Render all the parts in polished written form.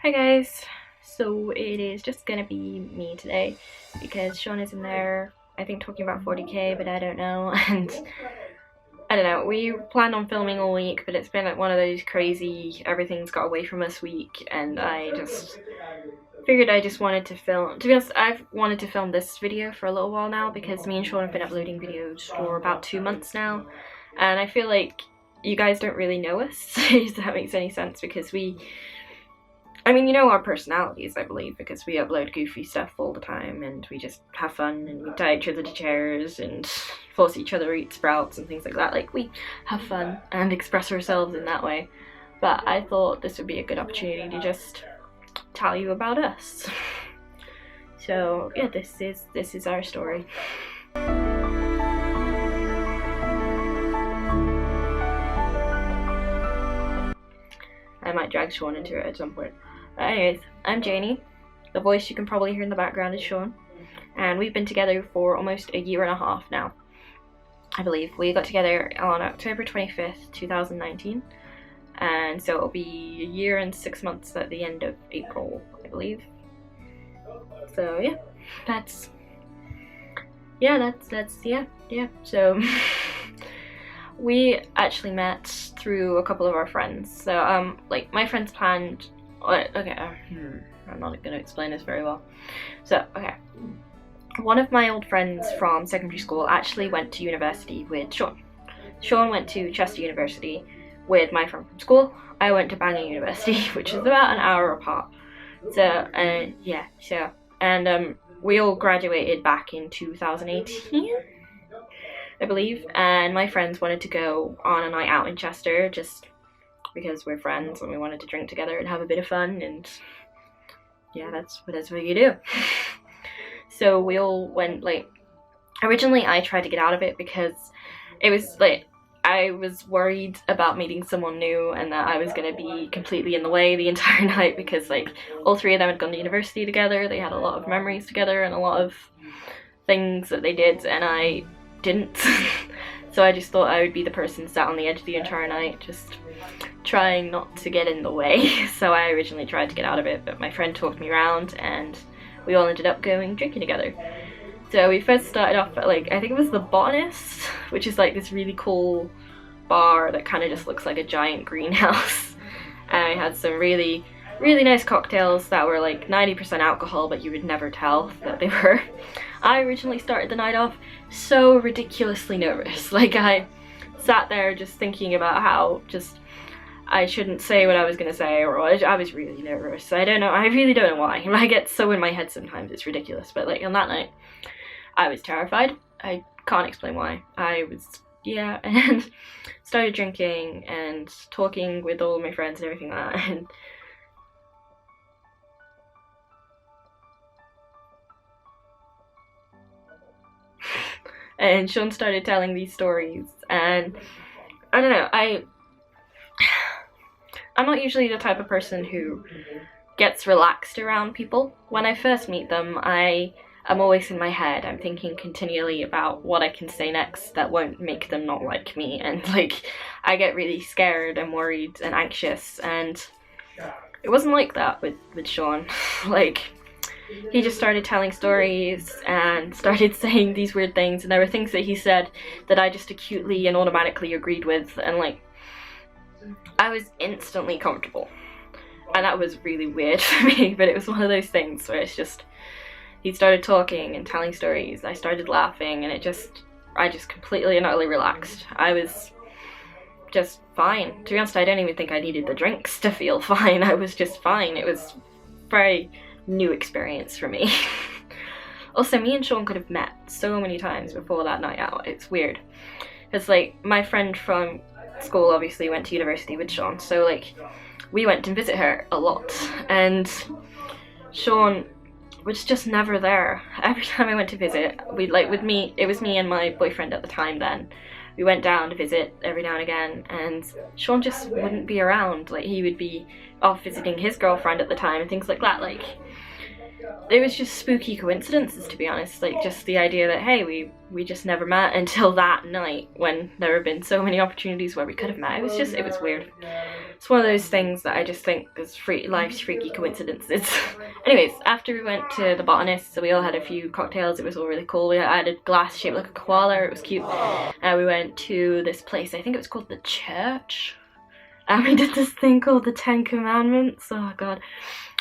Hi guys, so it is just gonna be me today because Sean is in there, I think talking about 40k, but I don't know, and I don't know, we planned on filming all week, but it's been like one of those crazy everything's got away from us week, and I just figured I just wanted to film. To be honest, I've wanted to film this video for a little while now because me and Sean have been uploading videos for about 2 months now, and I feel like you guys don't really know us, if that makes any sense, because I mean, you know our personalities, I believe, because we upload goofy stuff all the time and we just have fun and we tie each other to chairs and force each other to eat sprouts and things like that. Like, we have fun and express ourselves in that way. But I thought this would be a good opportunity to just tell you about us. So, yeah, this is our story. I might drag Sean into it at some point. But anyways, I'm Janie. The voice you can probably hear in the background is Sean. And we've been together for almost a year and a half now, I believe. We got together on October 25th, 2019. And so it'll be a year and 6 months at the end of April, I believe. So yeah, so we actually met through a couple of our friends. So like my friends planned, okay, I'm not gonna explain this very well. So okay, one of my old friends from secondary school actually went to university with Sean. Sean went to Chester University with my friend from school. I went to Bangor University, which is about an hour apart. So yeah, so and we all graduated back in 2018, I believe, and my friends wanted to go on a night out in Chester just because we're friends and we wanted to drink together and have a bit of fun, and yeah, that's what you do. So we all went. Like, originally I tried to get out of it because it was like I was worried about meeting someone new and that I was going to be completely in the way the entire night, because like all three of them had gone to university together, they had a lot of memories together and a lot of things that they did, and I didn't. So I just thought I would be the person sat on the edge the entire night, just trying not to get in the way. So I originally tried to get out of it, but my friend talked me around and we all ended up going drinking together. So we first started off at, like, I think it was the Botanist, which is like this really cool bar that kind of just looks like a giant greenhouse. And I had some really nice cocktails that were like 90% alcohol, but you would never tell that they were. I originally started the night off so ridiculously nervous. Like, I sat there just thinking about how just I shouldn't say what I was gonna say, or I was really nervous. I really don't know why. I get so in my head sometimes, it's ridiculous. But like on that night, I was terrified. I can't explain why. I was, yeah, and started drinking and talking with all of my friends and everything like that, and Sean started telling these stories, and I don't know, I'm not usually the type of person who gets relaxed around people. When I first meet them, I'm always in my head. I'm thinking continually about what I can say next that won't make them not like me, and like I get really scared and worried and anxious, and it wasn't like that with Sean. Like, he just started telling stories and started saying these weird things, and there were things that he said that I just acutely and automatically agreed with, and like I was instantly comfortable. And that was really weird for me, but it was one of those things where it's just, he started talking and telling stories, I started laughing, and I just completely and utterly relaxed. I was just fine. To be honest, I don't even think I needed the drinks to feel fine. I was just fine. It was a very new experience for me. Also, me and Sean could have met so many times before that night out. It's weird. Because like, my friend from school obviously went to university with Sean, so like we went to visit her a lot, and Sean was just never there. Every time I went to visit, it was me and my boyfriend at the time then, we went down to visit every now and again, and Sean just wouldn't be around. Like, he would be off visiting his girlfriend at the time and things like that. Like, it was just spooky coincidences, to be honest. Like, just the idea that, hey, we just never met until that night, when there have been so many opportunities where we could have met. It was weird. It's one of those things that I just think is life's freaky coincidences. Anyways, after we went to the botanist, so we all had a few cocktails. It was all really cool. I had a glass shaped like a koala. It was cute. We went to this place, I think it was called the Church. And we did this thing called the 10 Commandments. Oh god.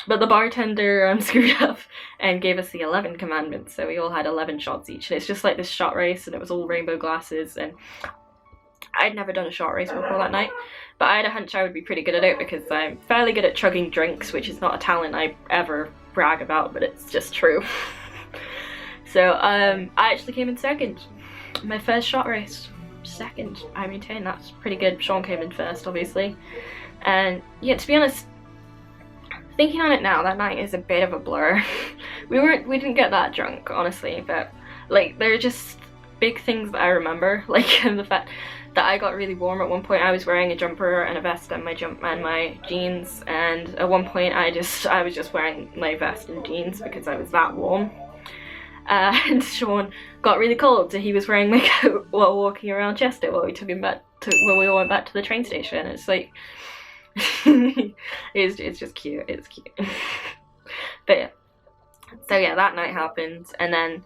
But the bartender screwed up and gave us the 11 commandments, so we all had 11 shots each. And it's just like this shot race, and it was all rainbow glasses, and I'd never done a shot race before that night, but I had a hunch I would be pretty good at it because I'm fairly good at chugging drinks, which is not a talent I ever brag about, but it's just true. So I actually came in second. My first shot race. Second, I maintain. That's pretty good. Sean came in first, obviously. And yeah, to be honest, thinking on it now, that night is a bit of a blur. We didn't get that drunk, honestly, but like there are just big things that I remember, like the fact that I got really warm at one point. I was wearing a jumper and a vest and my jeans, and at one point I was just wearing my vest and jeans because I was that warm. And Sean got really cold, so he was wearing my coat while walking around Chester while we we all went back to the train station. It's like it's just cute. It's cute. But yeah, so yeah, that night happened, and then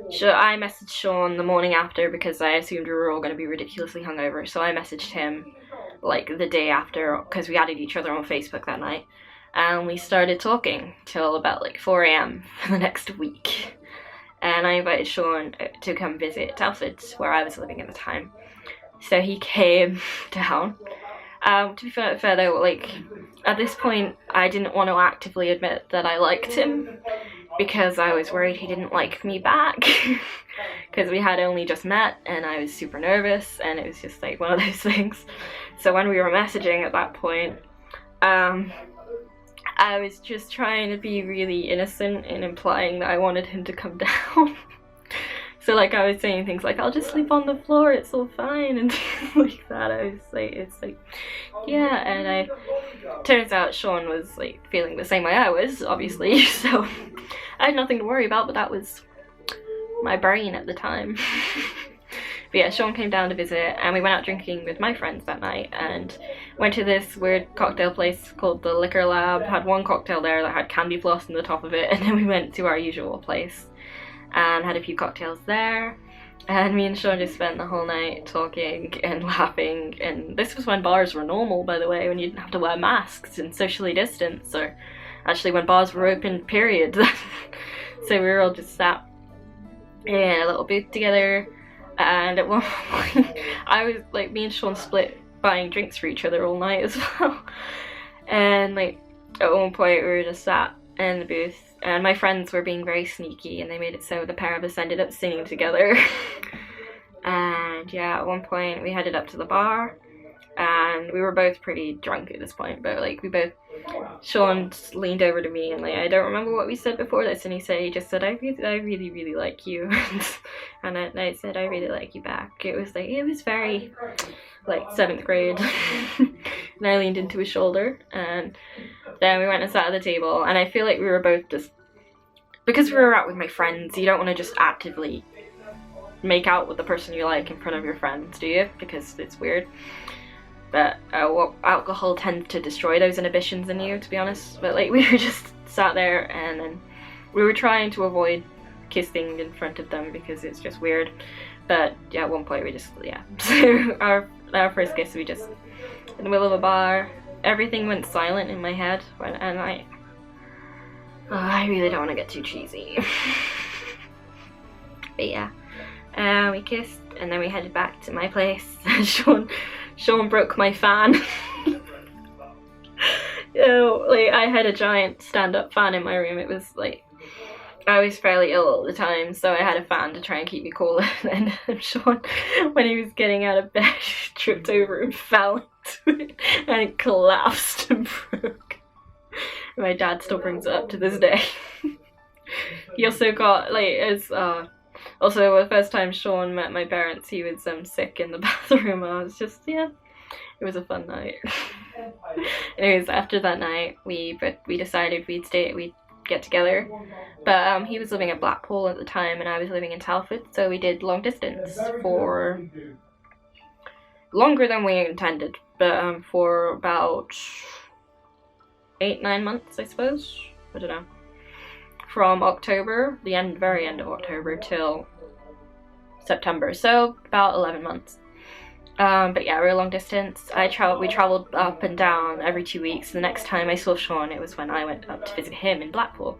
I messaged Sean the morning after because I assumed we were all going to be ridiculously hungover. So I messaged him like the day after because we added each other on Facebook that night, and we started talking till about like 4 a.m. for the next week. And I invited Sean to come visit Telford, where I was living at the time. So he came down. To be fair though, like at this point I didn't want to actively admit that I liked him because I was worried he didn't like me back because we had only just met and I was super nervous, and it was just like one of those things. So when we were messaging at that point, I was just trying to be really innocent in implying that I wanted him to come down. So like I was saying things like, I'll just sleep on the floor, it's all fine, and things like that. I was like, it's like, yeah, and turns out Sean was like feeling the same way I was, obviously, so I had nothing to worry about, but that was my brain at the time. But yeah, Sean came down to visit, and we went out drinking with my friends that night, and went to this weird cocktail place called the Liquor Lab. Had one cocktail there that had candy floss on the top of it, and then we went to our usual place and had a few cocktails there. And me and Sean just spent the whole night talking and laughing, and this was when bars were normal, by the way, when you didn't have to wear masks and socially distance, or actually when bars were open, period. So we were all just sat in a little booth together, and at one point I was like, me and Sean split buying drinks for each other all night as well. And like at one point we were just sat in the booth, and my friends were being very sneaky, and they made it so the pair of us ended up singing together. And yeah, at one point we headed up to the bar, and we were both pretty drunk at this point, but like Sean leaned over to me, and like I don't remember what we said before this, and he just said, I really like you. And I said, I really like you back. It was very like 7th grade. And I leaned into his shoulder, and then we went and sat at the table, and I feel like we were both just, because we were out with my friends, you don't want to just actively make out with the person you like in front of your friends, do you? Because it's weird. But alcohol tends to destroy those inhibitions in you, to be honest. But like we were just sat there, and then we were trying to avoid kissing in front of them because it's just weird. But yeah, at one point we just, yeah. So our first kiss, we just, in the middle of a bar, everything went silent in my head, and I really don't want to get too cheesy. But yeah, we kissed, and then we headed back to my place. Sean broke my fan. You know, like I had a giant stand-up fan in my room. It was like, I was fairly ill all the time, so I had a fan to try and keep me cool. And Sean, when he was getting out of bed, tripped over and fell into it, and it collapsed and broke. My dad still brings it up to this day. He also got like also, the first time Sean met my parents, he was sick in the bathroom. I was just, yeah, it was a fun night. Anyways, after that night, we decided we'd get together. But he was living at Blackpool at the time and I was living in Telford, so we did long distance for longer than we intended, but for about 8-9 months, I suppose. I don't know. From October, the very end of October, till September, so about 11 months. But yeah, we were long distance. We travelled up and down every 2 weeks. The next time I saw Sean, it was when I went up to visit him in Blackpool.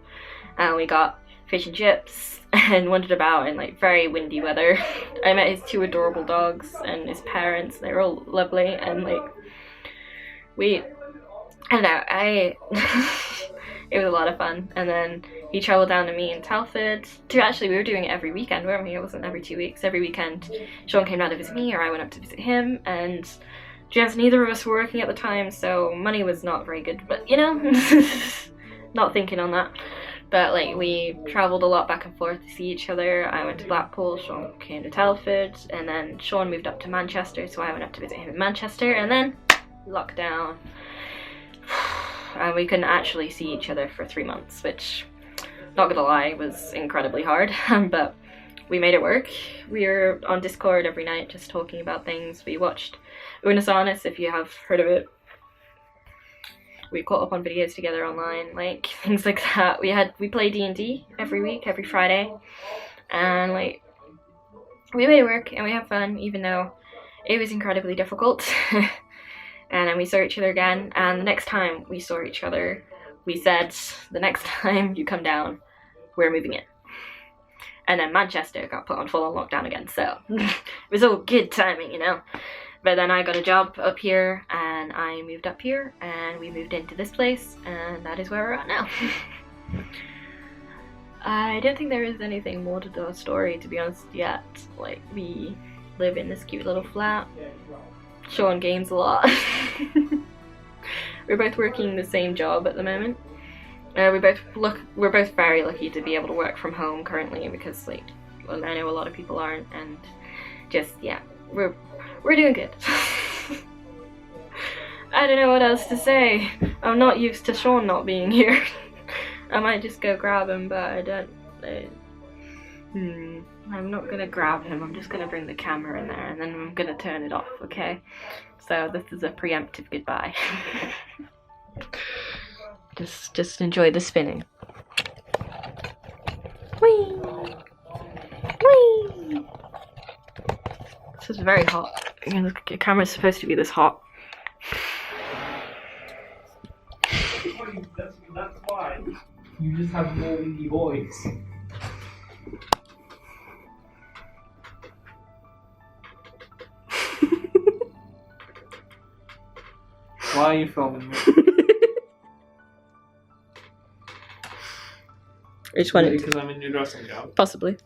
And we got fish and chips and wandered about in like very windy weather. I met his 2 adorable dogs and his parents. They were all lovely, and like I don't know, it was a lot of fun. And then he travelled down to me in Telford. Actually, we were doing it every weekend, weren't we? It wasn't every 2 weeks. Every weekend, Sean came down to visit me, or I went up to visit him. And just neither of us were working at the time, so money was not very good. But you know, not thinking on that. But like, we travelled a lot back and forth to see each other. I went to Blackpool, Sean came to Telford, and then Sean moved up to Manchester, so I went up to visit him in Manchester, and then lockdown. And we couldn't actually see each other for 3 months, which, not gonna lie, was incredibly hard. But we made it work. We were on Discord every night just talking about things. We watched Unus Annus, if you have heard of it. We caught up on videos together online, like things like that. We play D&D every week, every Friday, and like we made it work and we had fun, even though it was incredibly difficult. And then we saw each other again, and the next time we saw each other, we said, the next time you come down, we're moving in. And then Manchester got put on full-on lockdown again, so it was all good timing, you know. But then I got a job up here, and I moved up here, and we moved into this place, and that is where we're at now. I don't think there is anything more to the story, to be honest, yet. Like, we live in this cute little flat. Sean games a lot. We're both working the same job at the moment. We're both very lucky to be able to work from home currently, because like, well, I know a lot of people aren't, and just yeah, we're doing good. I don't know what else to say. I'm not used to Sean not being here. I might just go grab him, but I don't. I'm not gonna grab him. I'm just gonna bring the camera in there, and then I'm gonna turn it off. Okay. So this is a preemptive goodbye. Just enjoy the spinning. Whee! Whee! This is very hot. The camera's supposed to be this hot. That's why you just have more windy voice. Why are you filming me? I just wanted because I'm in your dressing gown. possibly.